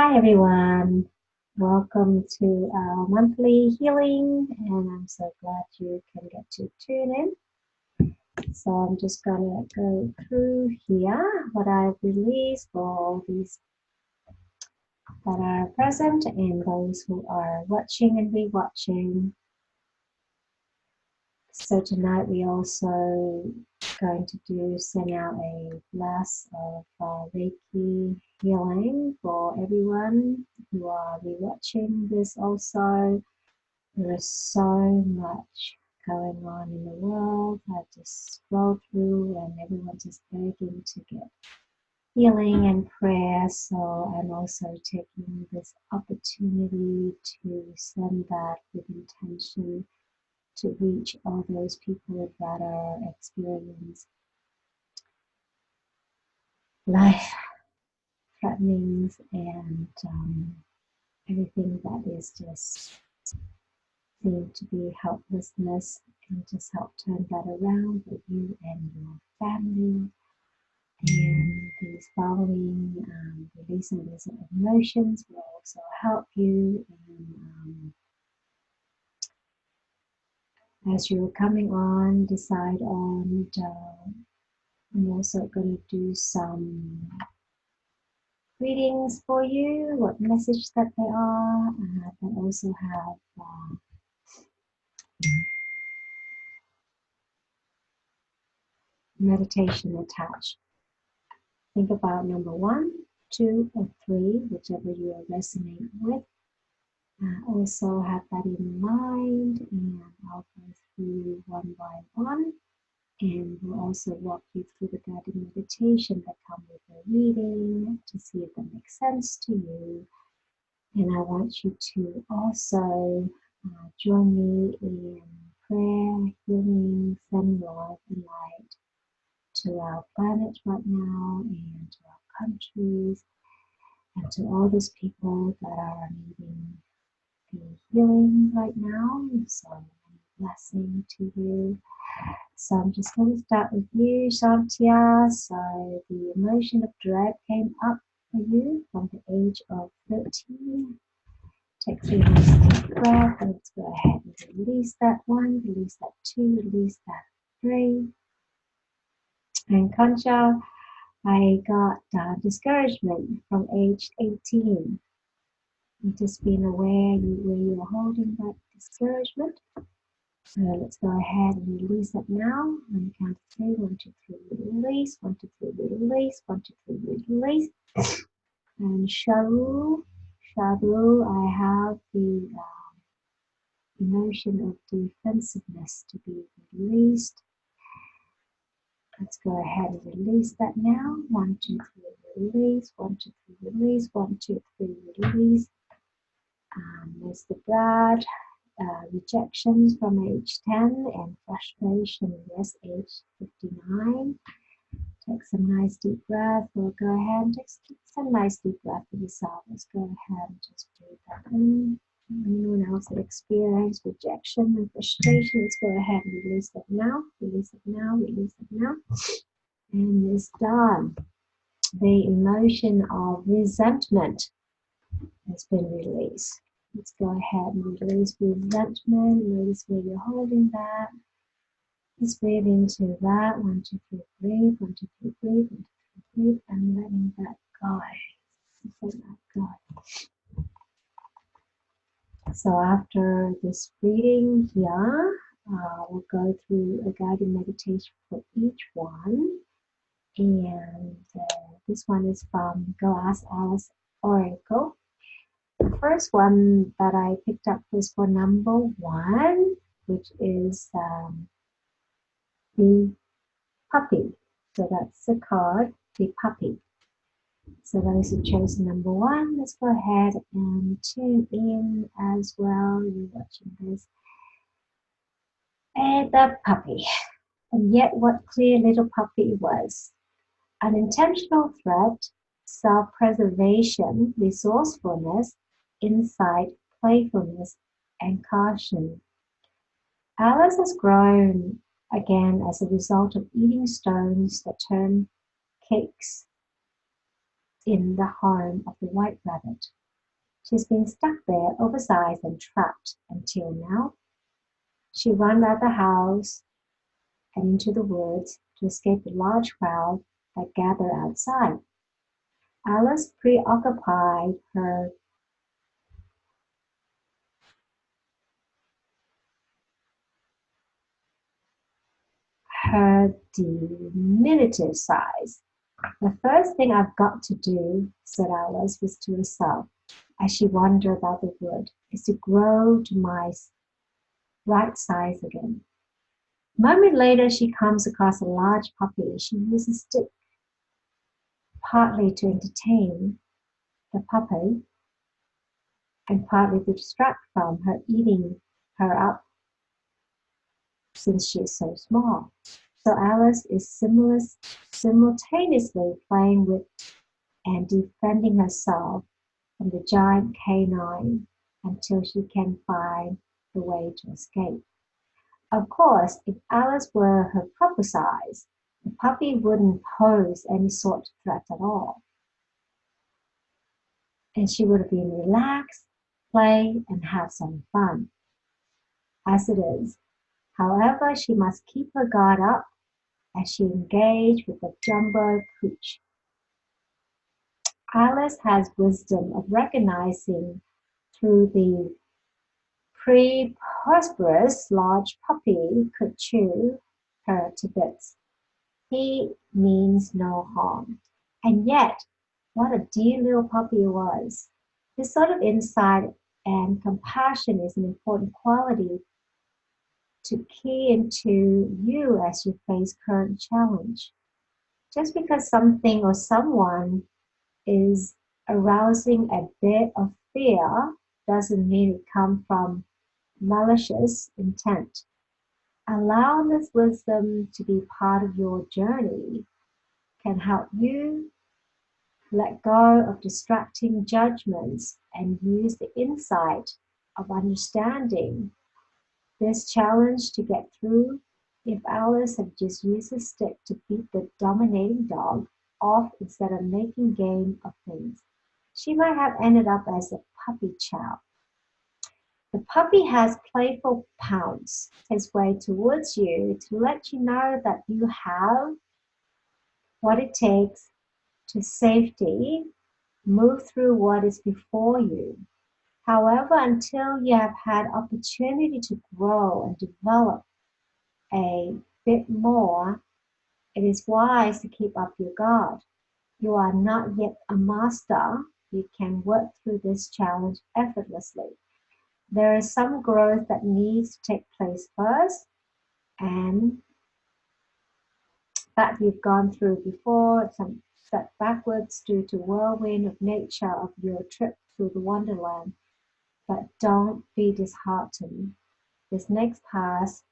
Hi everyone, welcome to our monthly healing, and I'm so glad you can get to tune in. So I'm just gonna go through here what I've released for all these that are present and those who are watching and rewatching. So tonight we also going to send out a blast of Reiki healing for everyone who are rewatching this also. There is so much going on in the world. I just scroll through and everyone's just begging to get healing and prayer. So I'm also taking this opportunity to send that with intention to reach all those people that are experiencing life threatenings and everything that is just seem to be helplessness, and just help turn that around with you and your family. And these following releasing these emotions will also help you in, as you're coming on, decide on. I'm also going to do some readings for you, what message that they are, and also have meditation attached. Think about number 1, 2, or 3, whichever you are resonating with. Also have that in mind, and I'll go through one by one, and we'll also walk you through the guided meditation that come with the reading to see if that makes sense to you. And I want you to also join me in prayer, healing, sending love and light to our planet right now and to our countries and to all those people that are needing the healing right now. So, blessing to you. So I'm just going to start with you, Shantia. So the emotion of dread came up for you from the age of 13. Take 3 nice deep breath, and let's go ahead and release that 1, release that 2, release that 3. And Concha, I got discouragement from age 18. And just being aware where you're holding that discouragement. So let's go ahead and release it now. On the count of 3, 1, 2, 3, release. 1, 2, 3, release. 1, 2, 3, release. And Sharu, I have the emotion of defensiveness to be released. Let's go ahead and release that now. 1, 2, 3, release. 1, 2, 3, release. 1, 2, 3, release. There's the Brad. Rejections from age 10 and frustration, yes, age 59. Take some nice deep breath. We'll go ahead and take some nice deep breath for yourself. Let's go ahead and just breathe that in. Anyone else that experienced rejection and frustration, let's go ahead and release it now. Release it now. Release it now. And it's done. The emotion of resentment has been released. Let's go ahead and release resentment. Notice where you're holding that. Just breathe into that. 1, 2, 3, breathe. 1, 2, 3, breathe. 1, 2, 3, breathe. And letting that go. Let that go. So after this reading here, we'll go through a guided meditation for each one. And this one is from Go Ask Alice Oracle. The first one that I picked up was for number 1, which is the puppy. So that's the card, the puppy. So those who chose number 1, let's go ahead and tune in as well. You're watching this. And the puppy. And yet what clear little puppy was. An intentional threat, self-preservation, resourcefulness, insight, playfulness, and caution. Alice has grown again as a result of eating stones that turn cakes in the home of the white rabbit. She's been stuck there, oversized and trapped until now. She ran out the house and into the woods to escape the large crowd that gathered outside. Alice preoccupied her diminutive size. "The first thing I've got to do," said Alice to herself as she wandered about the wood, "is to grow to my right size again." A moment later, she comes across a large puppy. She uses a stick partly to entertain the puppy and partly to distract from her eating her up since she is so small. So Alice is simultaneously playing with and defending herself from the giant canine until she can find the way to escape. Of course, if Alice were her proper size, the puppy wouldn't pose any sort of threat at all, and she would have been relaxed, play, and have some fun. As it is, however, she must keep her guard up as she engaged with the jumbo pooch. Alice has wisdom of recognizing through the preposterous large puppy could chew her to bits. He means no harm. And yet, what a dear little puppy it was. This sort of insight and compassion is an important quality to key into you as you face current challenge. Just because something or someone is arousing a bit of fear doesn't mean it comes from malicious intent. Allow this wisdom to be part of your journey can help you let go of distracting judgments and use the insight of understanding this challenge to get through. If Alice had just used a stick to beat the dominating dog off instead of making game of things, she might have ended up as a puppy chow. The puppy has playful pounce his way towards you to let you know that you have what it takes to safety move through what is before you. However, until you have had opportunity to grow and develop a bit more, it is wise to keep up your guard. You are not yet a master. You can work through this challenge effortlessly. There is some growth that needs to take place first, and that you've gone through before, some step backwards due to whirlwind of nature of your trip through the wonderland. But don't be disheartened. This next pass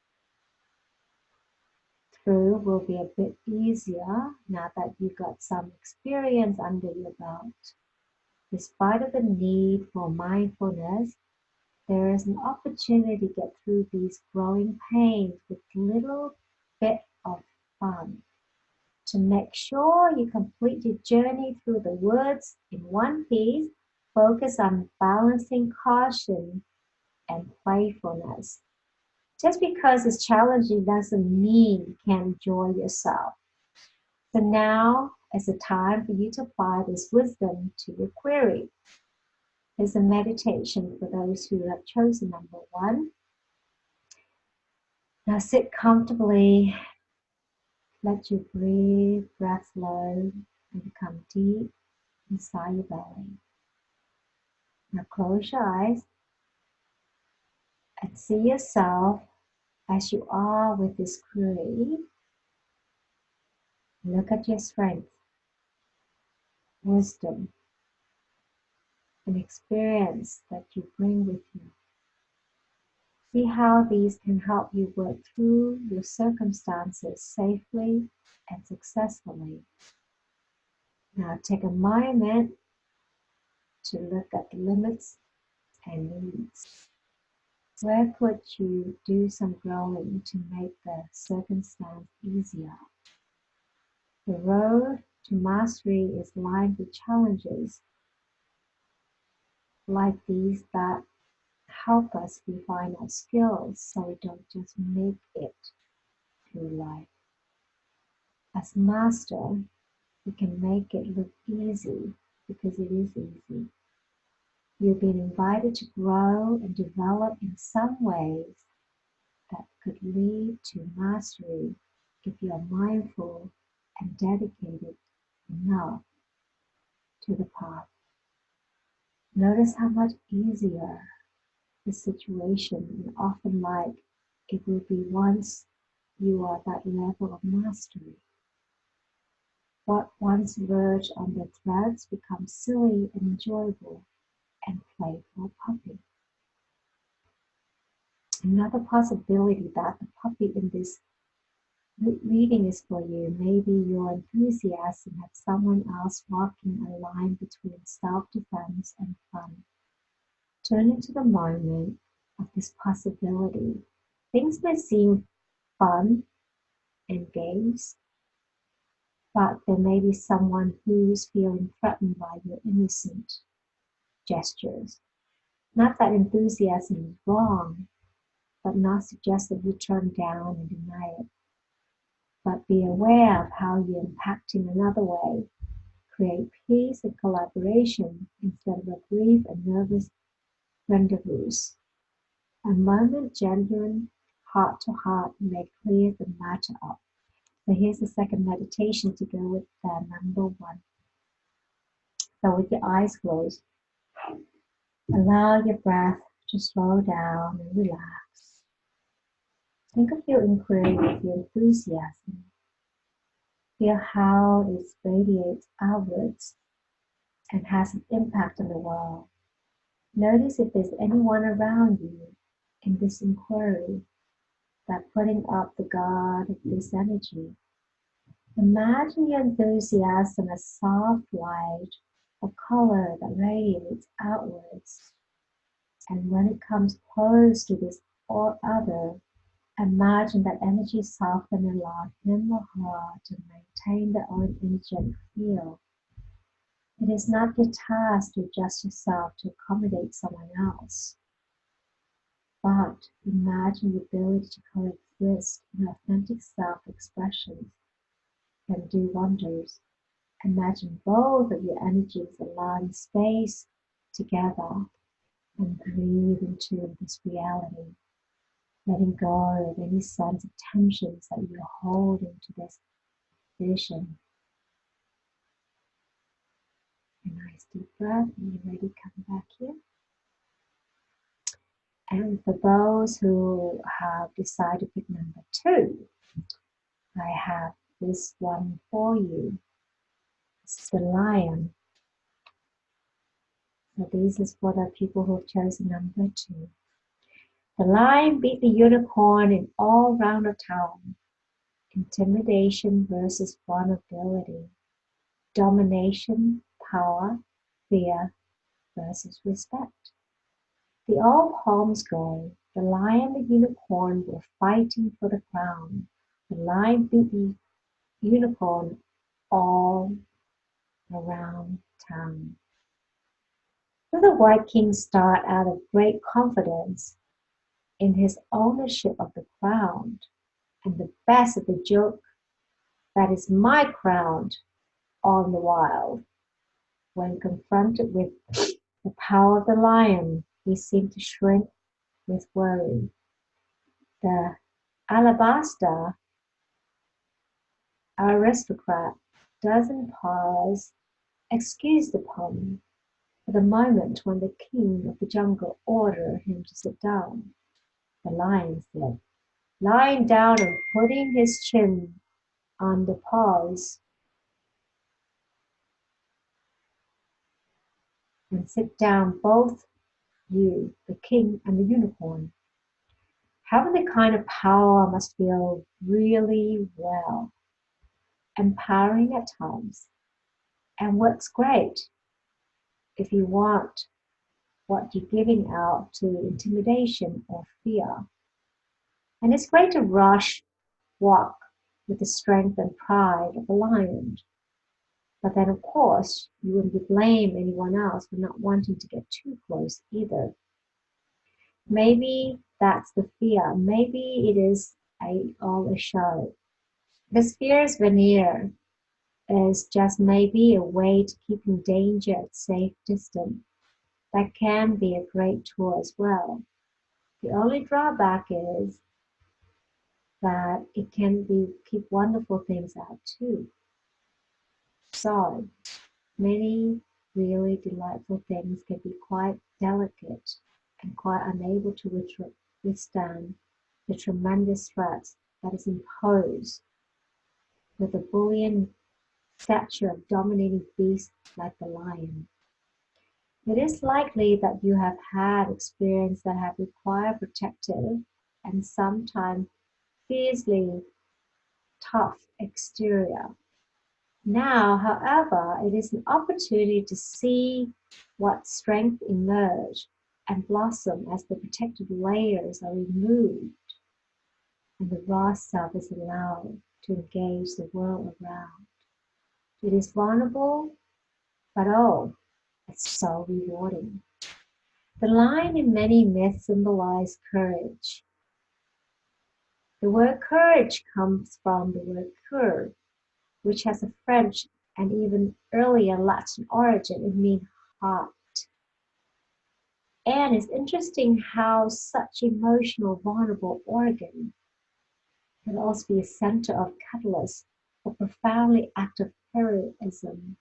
through will be a bit easier now that you got some experience under your belt. Despite of the need for mindfulness, there is an opportunity to get through these growing pains with little bit of fun. To make sure you complete your journey through the woods in one piece, focus on balancing caution and playfulness. Just because it's challenging doesn't mean you can't enjoy yourself. So now is the time for you to apply this wisdom to your query. Here's a meditation for those who have chosen number one. Now sit comfortably. Let your breath flow and become deep inside your belly. Now close your eyes and see yourself as you are with this query. Look at your strength, wisdom, and experience that you bring with you. See how these can help you work through your circumstances safely and successfully. Now take a moment to look at the limits and needs. Where could you do some growing to make the circumstance easier? The road to mastery is lined with challenges like these that help us refine our skills so we don't just make it through life. As master, we can make it look easy because it is easy. You've been invited to grow and develop in some ways that could lead to mastery if you are mindful and dedicated enough to the path. Notice how much easier the situation and often like it will be once you are at that level of mastery. What once verged on the threads becomes silly and enjoyable and playful puppy. Another possibility that the puppy in this reading is for you. Maybe your enthusiasm has someone else walking a line between self-defense and fun. Turn into the moment of this possibility. Things may seem fun and games, but there may be someone who's feeling threatened by your innocent gestures. Not that enthusiasm is wrong, but not suggest that you turn down and deny it. But be aware of how you're impacting another way. Create peace and collaboration instead of a brief and nervous rendezvous. A moment genuine heart to heart may clear the matter up. So here's the second meditation to go with number one. So with your eyes closed, allow your breath to slow down and relax. Think of your inquiry with your enthusiasm. Feel how it radiates outwards and has an impact on the world. Notice if there's anyone around you in this inquiry that putting up the guard of this energy. Imagine your enthusiasm as soft light or color that radiates outwards. And when it comes close to this or other, imagine that energy soften and allow him or her to maintain their own energetic field. It is not your task to adjust yourself to accommodate someone else, but imagine the ability to coexist in authentic self-expression can do wonders. Imagine both of your energies allowing space together and breathe into this reality, letting go of any sense of tensions that you're holding to this vision. A nice deep breath, and you're ready to come back here. And for those who have decided to pick number 2, I have this one for you. It's the lion. So this is for the people who have chosen number 2. The lion beat the unicorn in all round of town. Intimidation versus vulnerability. Domination, power, fear versus respect. The old poems go, the lion and the unicorn were fighting for the crown. The lion beat the unicorn all around town. So the White King started out of great confidence in his ownership of the crown. And the best of the joke, that is my crown on the wild. When confronted with the power of the lion, he seemed to shrink with worry. The alabaster aristocrat doesn't pause, excuse the pun, for the moment when the king of the jungle ordered him to sit down. The lion said, lying down and putting his chin on the paws, and sit down both you, the king and the unicorn. Having the kind of power must feel really well, empowering at times, and works great if you want what you're giving out to intimidation or fear. And it's great to walk with the strength and pride of a lion. But then, of course, you wouldn't blame anyone else for not wanting to get too close either. Maybe that's the fear. Maybe it is all a show. This fear's veneer is just maybe a way to keep danger at safe distance. That can be a great tool as well. The only drawback is that it can keep wonderful things out too. So many really delightful things can be quite delicate and quite unable to withstand the tremendous threat that is imposed with a bullying stature of dominating beasts like the lion. It is likely that you have had experiences that have required protective and sometimes fiercely tough exterior. Now, however, it is an opportunity to see what strength emerge and blossom as the protective layers are removed and the raw self is allowed to engage the world around. It is vulnerable, but oh, it's so rewarding. The lion in many myths symbolizes courage. The word courage comes from the word cur, which has a French and even earlier Latin origin. It means heart. And it's interesting how such emotional, vulnerable organ can also be a center of catalyst for profoundly active heroism.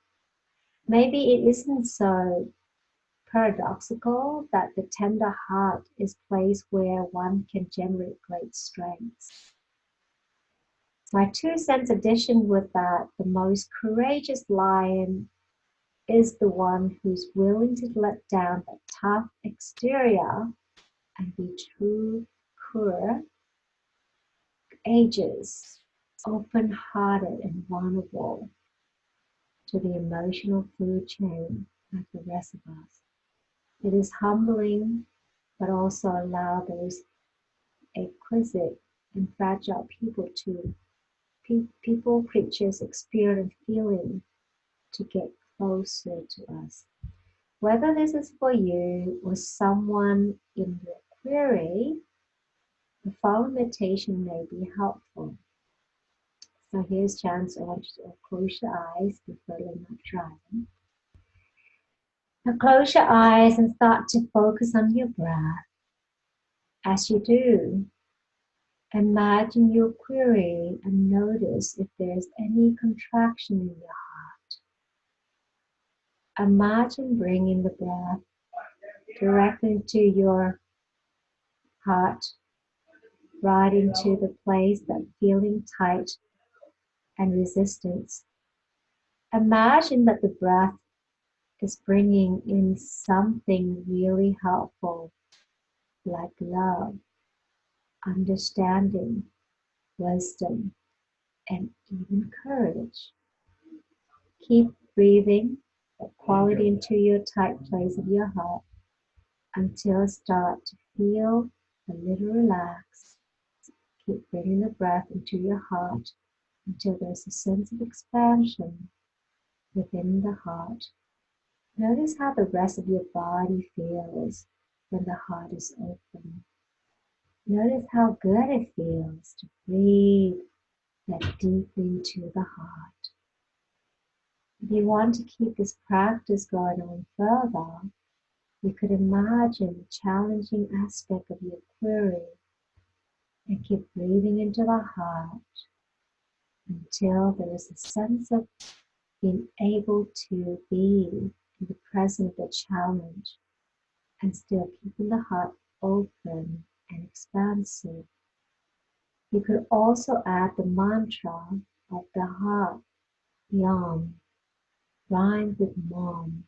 Maybe it isn't so paradoxical that the tender heart is a place where one can generate great strength. My 2 cents addition with that, the most courageous lion is the one who's willing to let down the tough exterior and be true, courageous, open-hearted and vulnerable to the emotional food chain like the rest of us. It is humbling, but also allow those exquisite and fragile people, creatures, experience feeling to get closer to us. Whether this is for you or someone in your query, the following meditation may be helpful. So here's a chance. I want you to close your eyes before you're not driving. Now close your eyes and start to focus on your breath. As you do, imagine your query and notice if there's any contraction in your heart. Imagine bringing the breath directly to your heart, right into the place that feeling tight and resistance. Imagine that the breath is bringing in something really helpful, like love, understanding, wisdom, and even courage. Keep breathing that quality into your tight place of your heart until you start to feel a little relaxed. Keep bringing the breath into your heart until there's a sense of expansion within the heart. Notice how the rest of your body feels when the heart is open. Notice how good it feels to breathe that deeply into the heart. If you want to keep this practice going on further, you could imagine a challenging aspect of your query and keep breathing into the heart until there is a sense of being able to be in the presence of the challenge and still keeping the heart open and expansive. You could also add the mantra of the heart, Yam, rhymes with mom.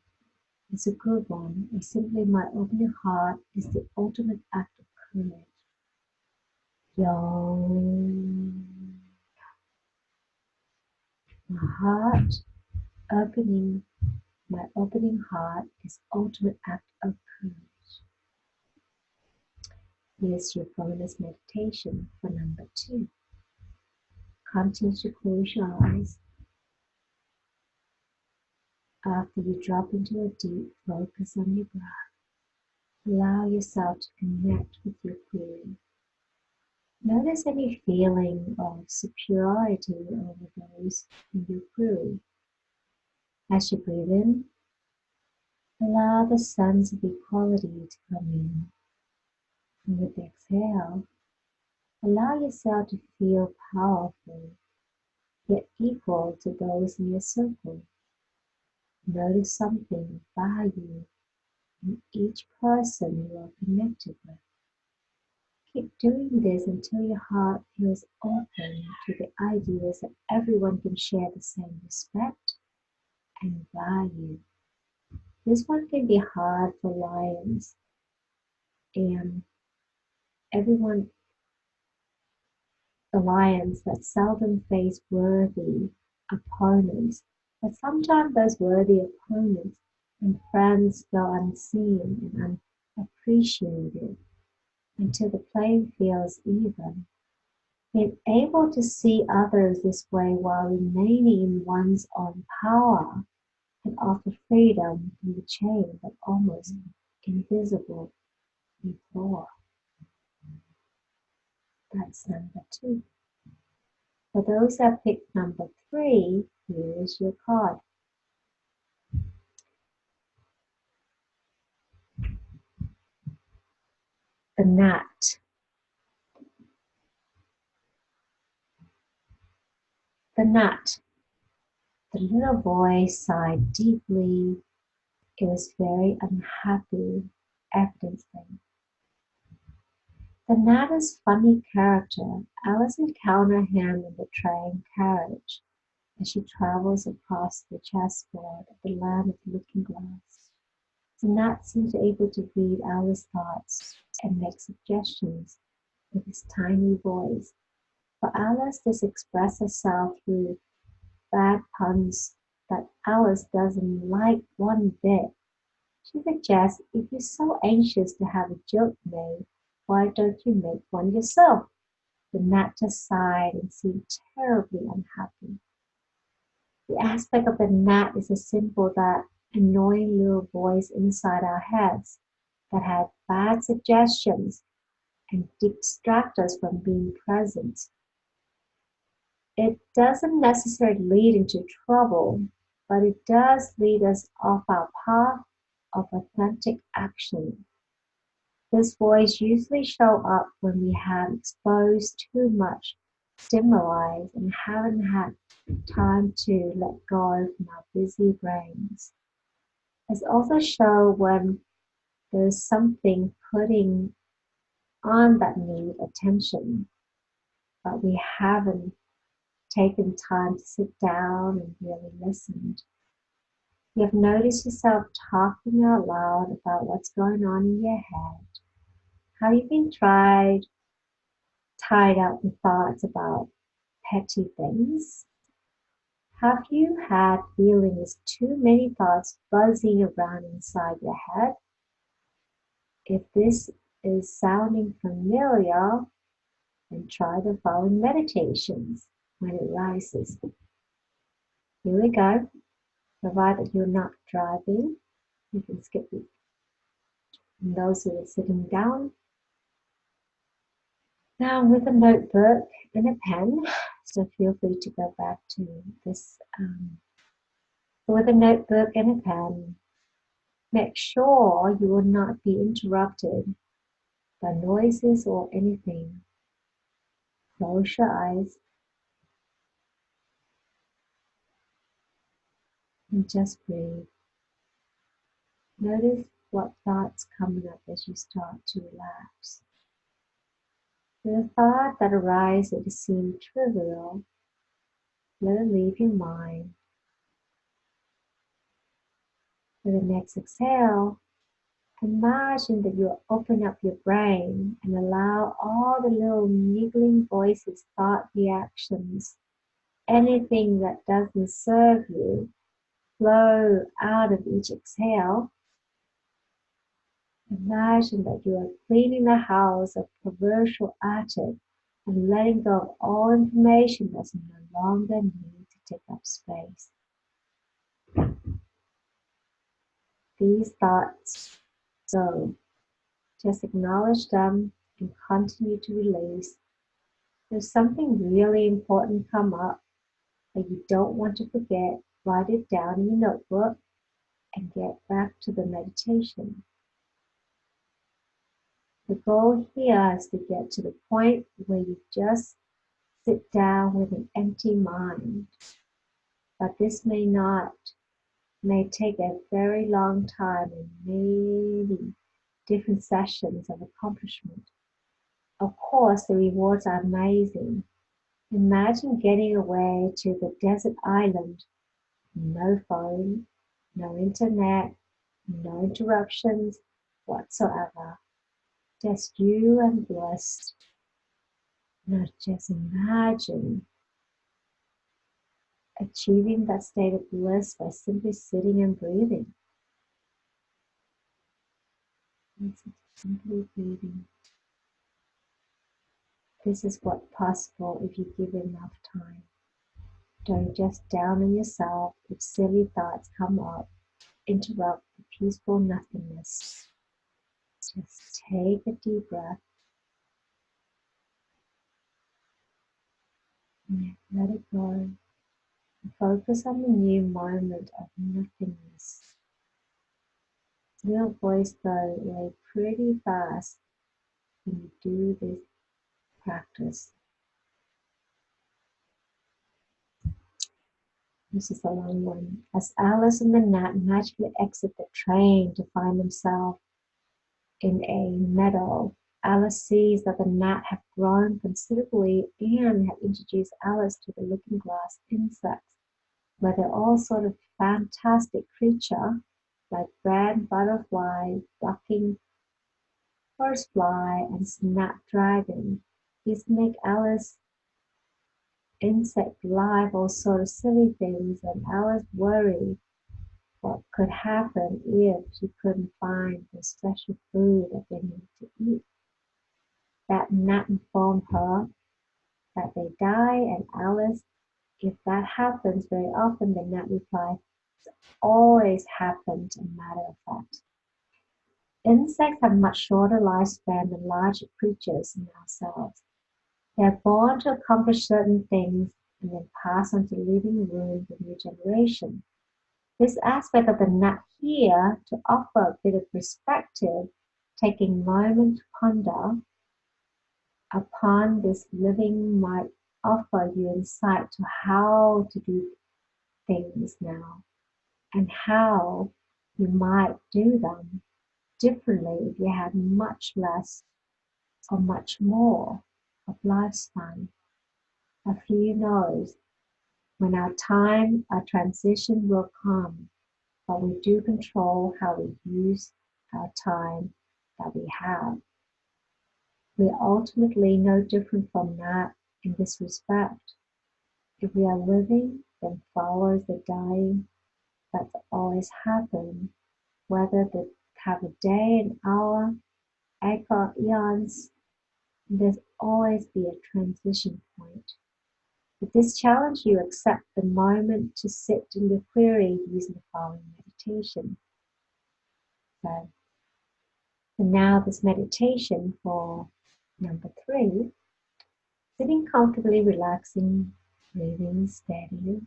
It's a good one. Or simply my opening heart is the ultimate act of courage. Yam. Opening, my opening heart is ultimate act of courage. Here's your bonus meditation for number 2. Continue to close your eyes. After you drop into a deep focus on your breath, allow yourself to connect with your query. Notice any feeling of superiority over those in your query. As you breathe in, allow the sense of equality to come in. And with the exhale, allow yourself to feel powerful, yet equal to those in your circle. Notice something of value in each person you are connected with. Keep doing this until your heart feels open to the ideas that everyone can share the same respect and value. This one can be hard for lions, and everyone, the lions that seldom face worthy opponents, but sometimes those worthy opponents and friends go unseen and unappreciated until the playing feels even. Being able to see others this way while remaining in one's own power can offer freedom from the chain that almost invisible before. That's number 2. For those that picked number 3, here is your card. The gnat. The gnat. The little boy sighed deeply. It was very unhappy, evidently. The gnat is funny character. Alice encountered him in the train carriage as she travels across the chessboard of the land of Looking Glass. The gnat seems able to read Alice's thoughts and make suggestions with his tiny voice. For Alice, this expresses herself through bad puns that Alice doesn't like one bit. She suggests, if you're so anxious to have a joke made, why don't you make one yourself? The gnat just sighed and seemed terribly unhappy. The aspect of the gnat is a symbol that annoying little voice inside our heads that have bad suggestions and distract us from being present. It doesn't necessarily lead into trouble, but it does lead us off our path of authentic action. This voice usually shows up when we have exposed too much stimuli and haven't had time to let go from our busy brains. It's also shown when there's something putting on that need attention, but we haven't taken time to sit down and really listen. You have noticed yourself talking out loud about what's going on in your head. Have you been tied up with thoughts about petty things? Have you had feelings too many thoughts buzzing around inside your head? If this is sounding familiar, then try the following meditations when it rises. Here we go. Provided you're not driving, you can skip it. And those who are sitting down, now with a notebook and a pen, so feel free to go back to this. With a notebook and a pen, make sure you will not be interrupted by noises or anything. Close your eyes and just breathe. Notice what thoughts coming up as you start to relax. The thought that arises to seem trivial, let it leave your mind. For the next exhale, imagine that you open up your brain and allow all the little niggling voices, thought reactions, anything that doesn't serve you, flow out of each exhale. Imagine that you are cleaning the house of proverbial attic and letting go of all information that's no longer need to take up space. these thoughts go. Just acknowledge them and continue to release. If something really important come up that you don't want to forget, write it down in your notebook and get back to the meditation. The goal here is to get to the point where you just sit down with an empty mind. But this may take a very long time and many different sessions of accomplishment. Of course, the rewards are amazing. Imagine getting away to the desert island, no phone, no internet, no interruptions whatsoever. Just you and bliss. Now just imagine achieving that state of bliss by simply sitting and breathing. Simply breathing. This is what's possible if you give enough time. Don't just down on yourself if silly thoughts come up, interrupt the peaceful nothingness. Just take a deep breath and let it go. And focus on the new moment of nothingness. Your voice goes away pretty fast when you do this practice. This is a long one. As Alice and the gnat magically exit the train to find themselves in a meadow, Alice sees that the gnat have grown considerably and have introduced Alice to the looking glass insects, where they're all sort of fantastic creature like red butterfly, bucking horsefly, and snapdragon. These make Alice insect life all sort of silly things, and Alice worried what could happen if she couldn't find the special food that they need to eat. That gnat informed her that they die, and Alice, if that happens very often, the gnat replied, it's always happened, a matter of fact. Insects have much shorter lifespan than larger creatures in ourselves. They are born to accomplish certain things and then pass on to living room for new generation. This aspect of the gnat here to offer a bit of perspective, taking a moment to ponder upon this living might offer you insight to how to do things now and how you might do them differently if you had much less or much more of lifespan. A few knows when our transition will come, but we do control how we use our time that we have. We are ultimately no different from that in this respect. If we are living, then follows the dying that's always happened, whether they have a day, an hour, eons, there's always be a transition point. With this challenge, you accept the moment to sit in the query using the following meditation. So now this meditation for number 3, sitting comfortably, relaxing, breathing steadily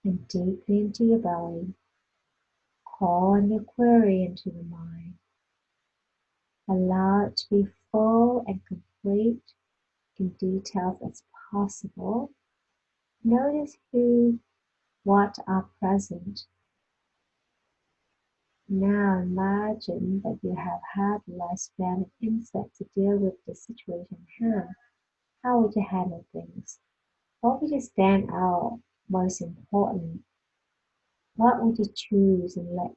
and deeply into your belly. Call on your query into the mind. Allow it to be full and complete in details as possible. Notice who, what are present. Now imagine that you have had a lifespan of insects to deal with the situation at hand. How would you handle things? What would you stand out most important? What would you choose and let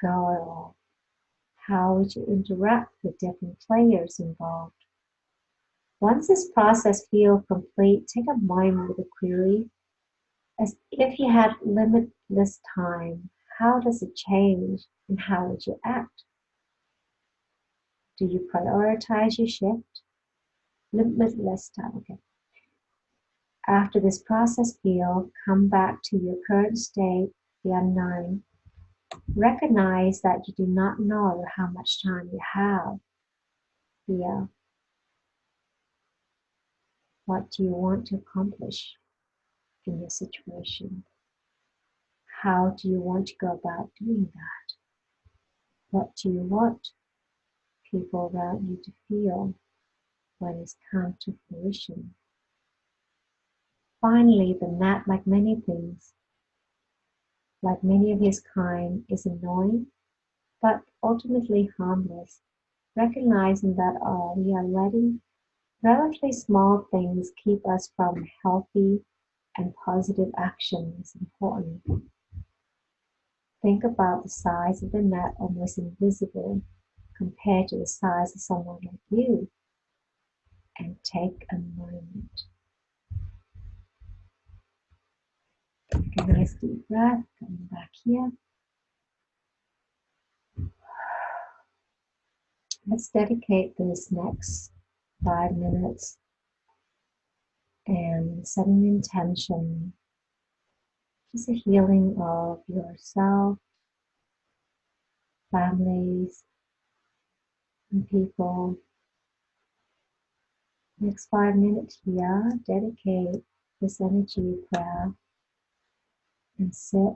go of? How would you interact with different players involved? Once this process feels complete, take a moment with a query. As if you had limitless time, how does it change and how would you act? Do you prioritize your shift? Limitless time, okay. After this process heal, come back to your current state, the unknown. Recognize that you do not know how much time you have here. What do you want to accomplish in your situation? How do you want to go about doing that? What do you want people around you to feel when it's come to fruition? Finally, the gnat, like many things, like many of his kind, is annoying, but ultimately harmless. Recognizing that we are letting relatively small things keep us from healthy and positive action is important. Think about the size of the net, almost invisible compared to the size of someone like you, and take a moment. Take a nice deep breath, coming back here. Let's dedicate this next 5 minutes and setting an intention, just a healing of yourself, families, and people. Next 5 minutes here, dedicate this energy prayer and sit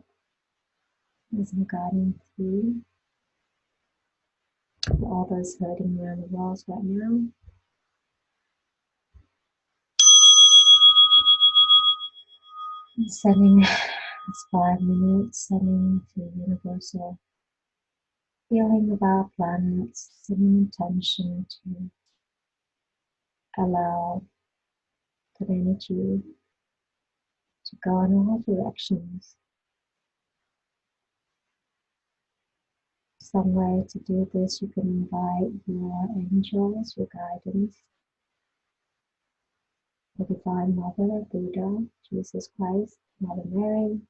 as I'm guiding through for all those hurting around the walls right now. And setting this 5 minutes, setting to universal feeling about planets, setting intention to allow that energy to go in all directions. Some way to do this, you can invite your angels, your guidance, the Divine Mother, Buddha, Jesus Christ, Mother Mary,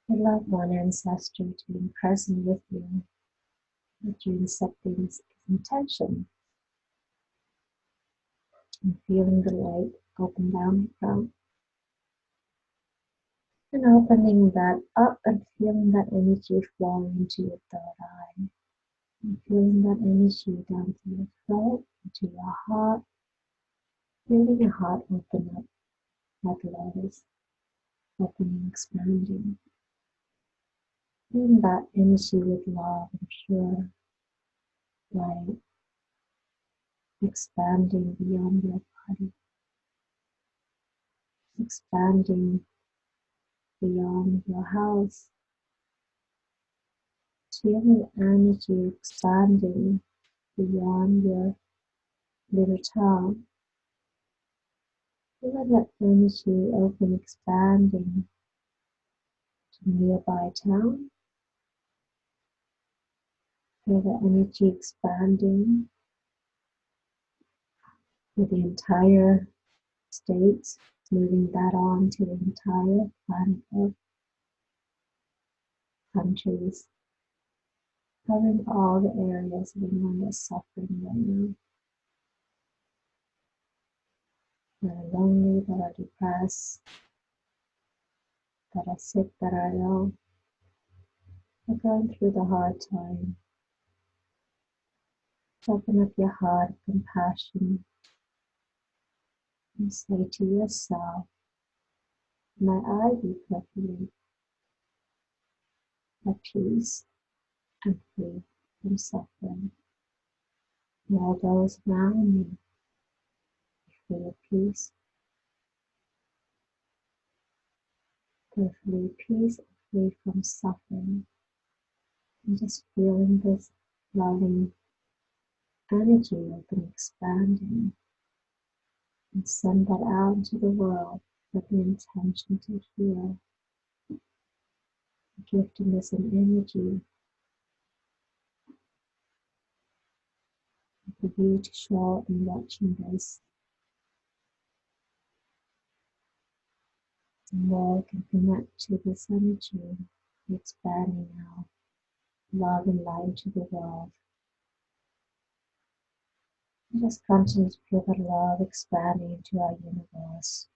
your loved one, ancestor, to be present with you, that you accepting this intention and feeling the light open down the front. And opening that up and feeling that energy flowing into your third eye. And feeling that energy down to your throat, into your heart. Feeling your heart open up like a lotus, opening, expanding. Feeling that energy with love and pure light, expanding beyond your body, expanding beyond your house. Feeling energy expanding beyond your little town. Feel that energy open, expanding to nearby town. Feel the energy expanding to the entire states, moving that on to the entire planet of countries, covering all the areas of anyone that's suffering right now, that are lonely, that are depressed, that are sick, that are ill, are going through the hard time. Open up your heart of compassion and say to yourself, may I be perfectly at peace and free from suffering. May all those around me be free of peace, perfectly at peace and free from suffering. And just feeling this loving energy open, expanding, and send that out into the world with the intention to heal, gifting this an energy for you to show up and watching this. The more can connect to this energy, expanding out love and light to the world. Just continue to feel the love expanding into our universe.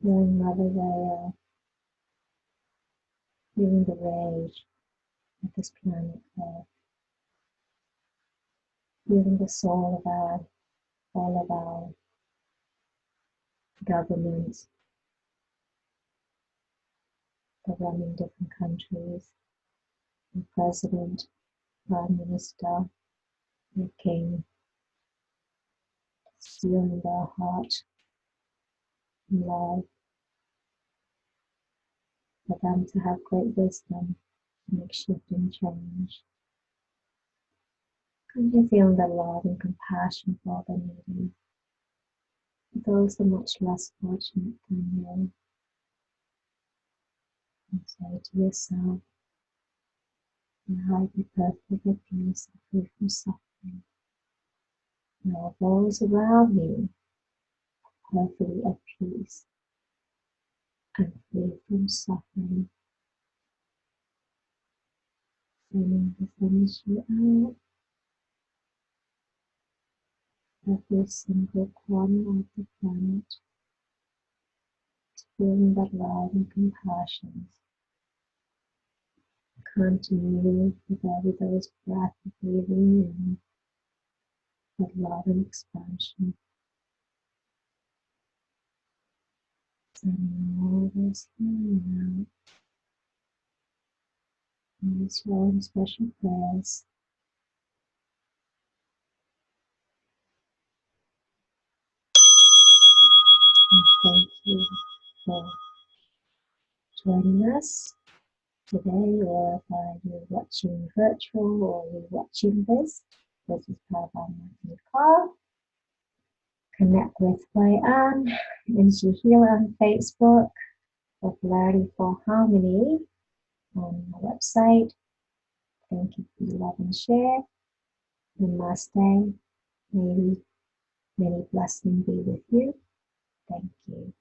Feeling Mother Gaia, feeling the rage of this planet Earth, feeling the soul of all of our governments that run in different countries, the president, prime minister, the king, feeling their heart and love, for them to have great wisdom to make shift and change. Continue feeling the love and compassion for all the needy, for those who are much less fortunate than you. And say to yourself, now I be perfectly at peace and free from suffering. And all those around me are perfectly at peace and free from suffering. Sending this energy out every single corner of the planet, feeling that love and compassion. Continue with every those breath breathing in with love and expansion. Sending all this healing out. And use your own special prayers. And thank you for joining us today, or if you're watching virtual or you're watching this. This is part of our monthly call. Connect with Nguyen and she healer on Facebook, Popularity for Harmony on my website. Thank you for your love and share. Namaste. May many blessings be with you. Thank you.